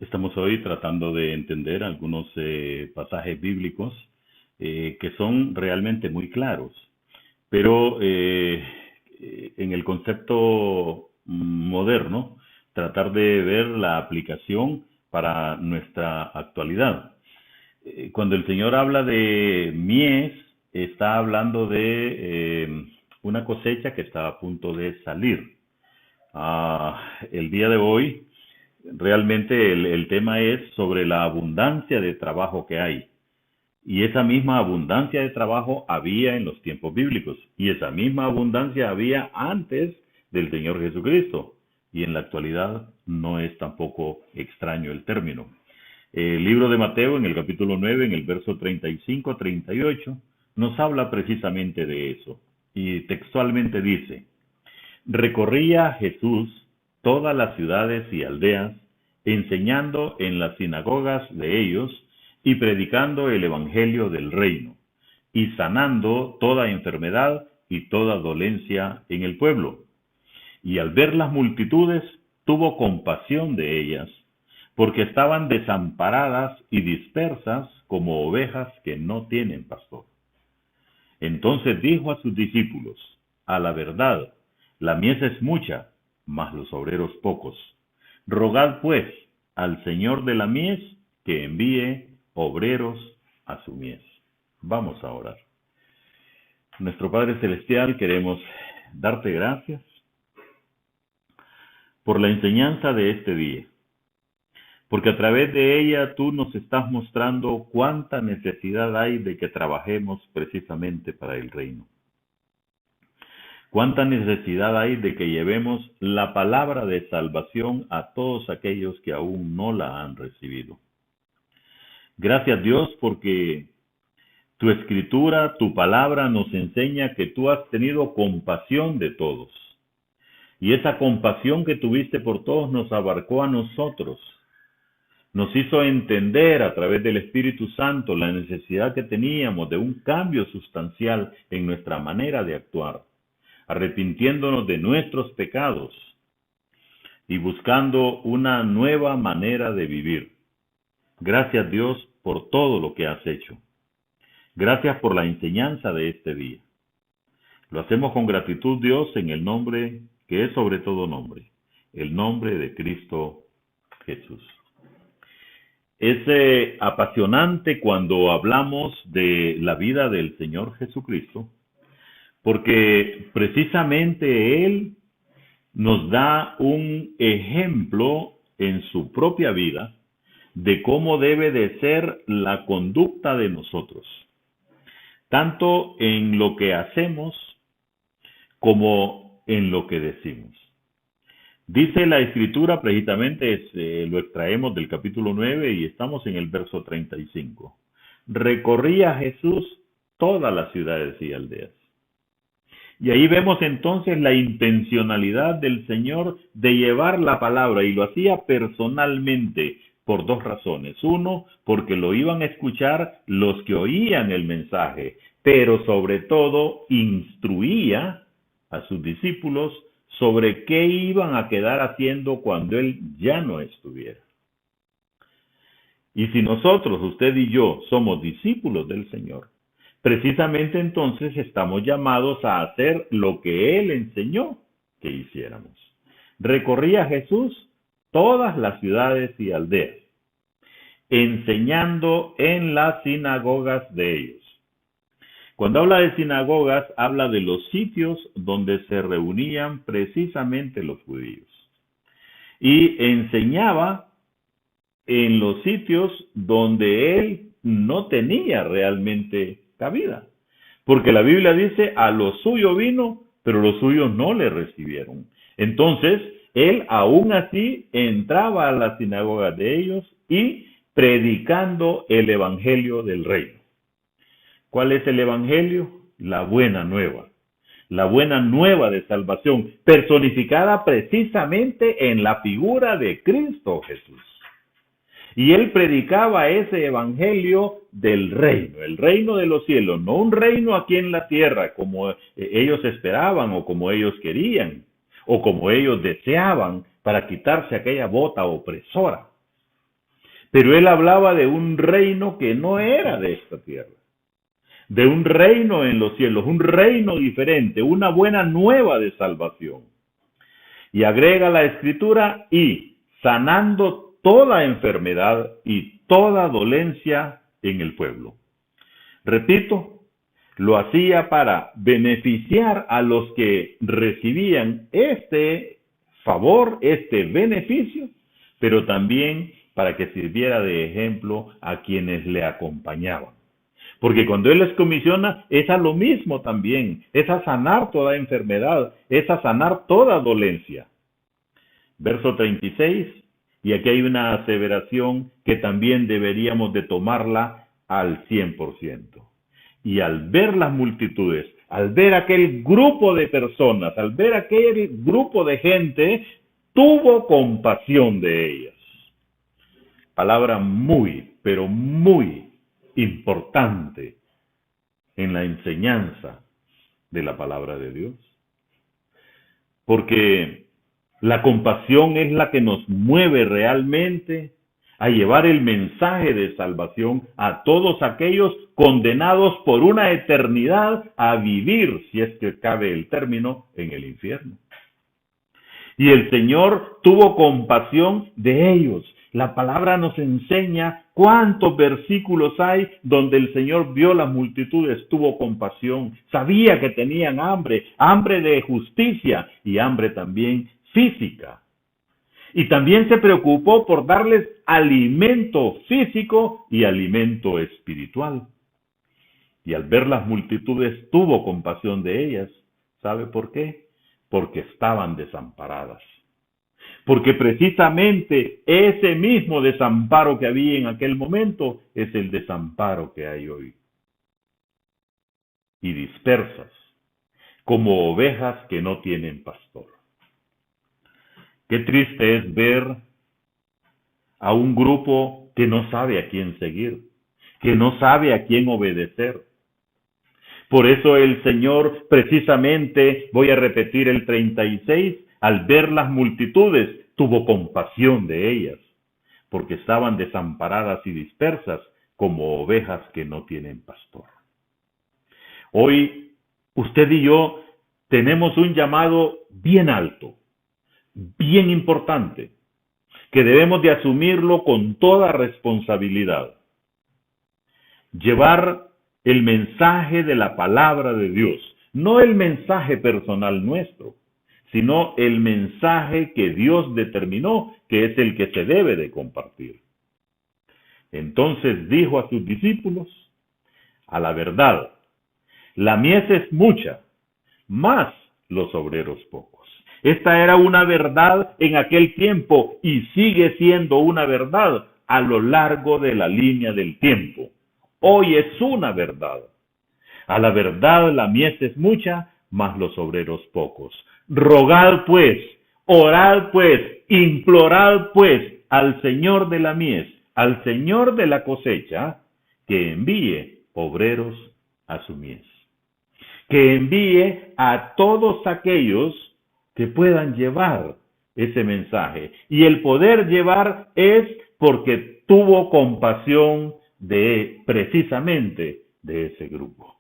Estamos hoy tratando de entender algunos pasajes bíblicos que son realmente muy claros, pero en el concepto moderno, tratar de ver la aplicación para nuestra actualidad. Cuando el Señor habla de mies, está hablando de una cosecha que está a punto de salir. El día de hoy, realmente el tema es sobre la abundancia de trabajo que hay. Y esa misma abundancia de trabajo había en los tiempos bíblicos. Y esa misma abundancia había antes del Señor Jesucristo. Y en la actualidad no es tampoco extraño el término. El libro de Mateo, en el capítulo 9, en el verso 35-38, nos habla precisamente de eso. Y textualmente dice: recorría Jesús todas las ciudades y aldeas, enseñando en las sinagogas de ellos y predicando el evangelio del reino, y sanando toda enfermedad y toda dolencia en el pueblo. Y al ver las multitudes, tuvo compasión de ellas, porque estaban desamparadas y dispersas como ovejas que no tienen pastor. Entonces dijo a sus discípulos: a la verdad, la mies es mucha, mas los obreros pocos. Rogad pues al Señor de la mies que envíe obreros a su mies. Vamos a orar. Nuestro Padre Celestial, queremos darte gracias por la enseñanza de este día, porque a través de ella tú nos estás mostrando cuánta necesidad hay de que trabajemos precisamente para el reino. Cuánta necesidad hay de que llevemos la palabra de salvación a todos aquellos que aún no la han recibido. Gracias, Dios, porque tu escritura, tu palabra nos enseña que tú has tenido compasión de todos. Y esa compasión que tuviste por todos nos abarcó a nosotros. Nos hizo entender a través del Espíritu Santo la necesidad que teníamos de un cambio sustancial en nuestra manera de actuar, arrepintiéndonos de nuestros pecados y buscando una nueva manera de vivir. Gracias, Dios, por todo lo que has hecho. Gracias por la enseñanza de este día. Lo hacemos con gratitud, Dios, en el nombre que es sobre todo nombre, el nombre de Cristo Jesús. Es apasionante cuando hablamos de la vida del Señor Jesucristo, porque precisamente Él nos da un ejemplo en su propia vida de cómo debe de ser la conducta de nosotros, tanto en lo que hacemos como en lo que decimos. Dice la Escritura, precisamente lo extraemos del capítulo 9 y estamos en el verso 35. Recorría Jesús todas las ciudades y aldeas. Y ahí vemos entonces la intencionalidad del Señor de llevar la palabra, y lo hacía personalmente por dos razones. Uno, porque lo iban a escuchar los que oían el mensaje, pero sobre todo instruía a sus discípulos sobre qué iban a quedar haciendo cuando Él ya no estuviera. Y si nosotros, usted y yo, somos discípulos del Señor, precisamente entonces estamos llamados a hacer lo que Él enseñó que hiciéramos. Recorría Jesús todas las ciudades y aldeas, enseñando en las sinagogas de ellos. Cuando habla de sinagogas, habla de los sitios donde se reunían precisamente los judíos. Y enseñaba en los sitios donde él no tenía realmente cabida. Porque la Biblia dice: a lo suyo vino, pero los suyos no le recibieron. Entonces, él aún así entraba a las sinagogas de ellos y predicando el evangelio del reino. ¿Cuál es el evangelio? La buena nueva. La buena nueva de salvación, personificada precisamente en la figura de Cristo Jesús. Y él predicaba ese evangelio del reino, el reino de los cielos, no un reino aquí en la tierra como ellos esperaban o como ellos querían o como ellos deseaban para quitarse aquella bota opresora. Pero él hablaba de un reino que no era de esta tierra, de un reino en los cielos, un reino diferente, una buena nueva de salvación. Y agrega la escritura, y sanando toda enfermedad y toda dolencia en el pueblo. Repito, lo hacía para beneficiar a los que recibían este favor, este beneficio, pero también para que sirviera de ejemplo a quienes le acompañaban. Porque cuando Él les comisiona, es a lo mismo también, es a sanar toda enfermedad, es a sanar toda dolencia. Verso 36, y aquí hay una aseveración que también deberíamos de tomarla al 100%. Y al ver las multitudes, al ver aquel grupo de personas, al ver aquel grupo de gente, tuvo compasión de ellas. Palabra muy, pero muy importante en la enseñanza de la palabra de Dios. Porque la compasión es la que nos mueve realmente a llevar el mensaje de salvación a todos aquellos condenados por una eternidad a vivir, si es que cabe el término, en el infierno. Y el Señor tuvo compasión de ellos. La palabra nos enseña cuántos versículos hay donde el Señor vio las multitudes, tuvo compasión, sabía que tenían hambre, hambre de justicia y hambre también física. Y también se preocupó por darles alimento físico y alimento espiritual. Y al ver las multitudes tuvo compasión de ellas. ¿Sabe por qué? Porque estaban desamparadas. Porque precisamente ese mismo desamparo que había en aquel momento es el desamparo que hay hoy. Y dispersas, como ovejas que no tienen pastor. Qué triste es ver a un grupo que no sabe a quién seguir, que no sabe a quién obedecer. Por eso el Señor, precisamente, voy a repetir el 36, al ver las multitudes, tuvo compasión de ellas, porque estaban desamparadas y dispersas como ovejas que no tienen pastor. Hoy, usted y yo tenemos un llamado bien alto, bien importante, que debemos de asumirlo con toda responsabilidad. Llevar el mensaje de la palabra de Dios, no el mensaje personal nuestro, sino el mensaje que Dios determinó que es el que se debe de compartir. Entonces dijo a sus discípulos, a la verdad, la mies es mucha, mas los obreros pocos. Esta era una verdad en aquel tiempo y sigue siendo una verdad a lo largo de la línea del tiempo. Hoy es una verdad. A la verdad la mies es mucha, mas los obreros pocos. Rogad pues, orad pues, implorad pues al Señor de la mies, al Señor de la cosecha, que envíe obreros a su mies. Que envíe a todos aquellos que puedan llevar ese mensaje. Y el poder llevar es porque tuvo compasión precisamente de ese grupo.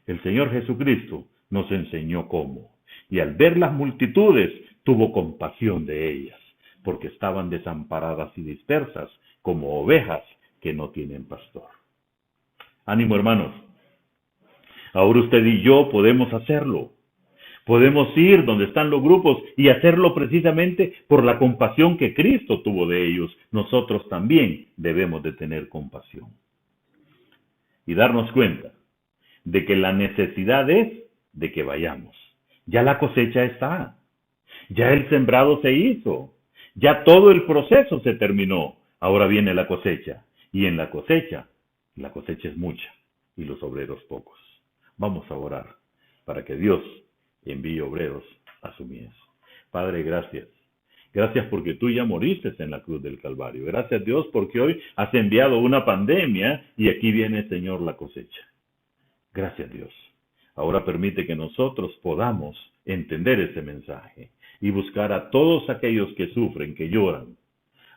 El Señor Jesucristo nos enseñó cómo. Y al ver las multitudes, tuvo compasión de ellas, porque estaban desamparadas y dispersas como ovejas que no tienen pastor. Ánimo, hermanos. Ahora usted y yo podemos hacerlo. Podemos ir donde están los grupos y hacerlo precisamente por la compasión que Cristo tuvo de ellos. Nosotros también debemos de tener compasión. Y darnos cuenta de que la necesidad es de que vayamos. Ya la cosecha está. Ya el sembrado se hizo. Ya todo el proceso se terminó. Ahora viene la cosecha. Y en la cosecha es mucha y los obreros pocos. Vamos a orar para que Dios envíe obreros a su mies. Padre, gracias. Gracias porque tú ya moriste en la cruz del Calvario. Gracias, Dios, porque hoy has enviado una pandemia y aquí viene, Señor, la cosecha. Gracias, Dios. Ahora permite que nosotros podamos entender ese mensaje y buscar a todos aquellos que sufren, que lloran,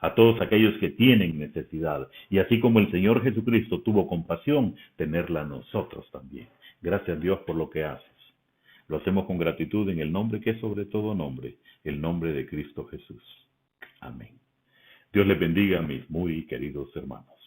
a todos aquellos que tienen necesidad. Y así como el Señor Jesucristo tuvo compasión, tenerla nosotros también. Gracias Dios por lo que haces. Lo hacemos con gratitud en el nombre que es sobre todo nombre, el nombre de Cristo Jesús. Amén. Dios les bendiga, mis muy queridos hermanos.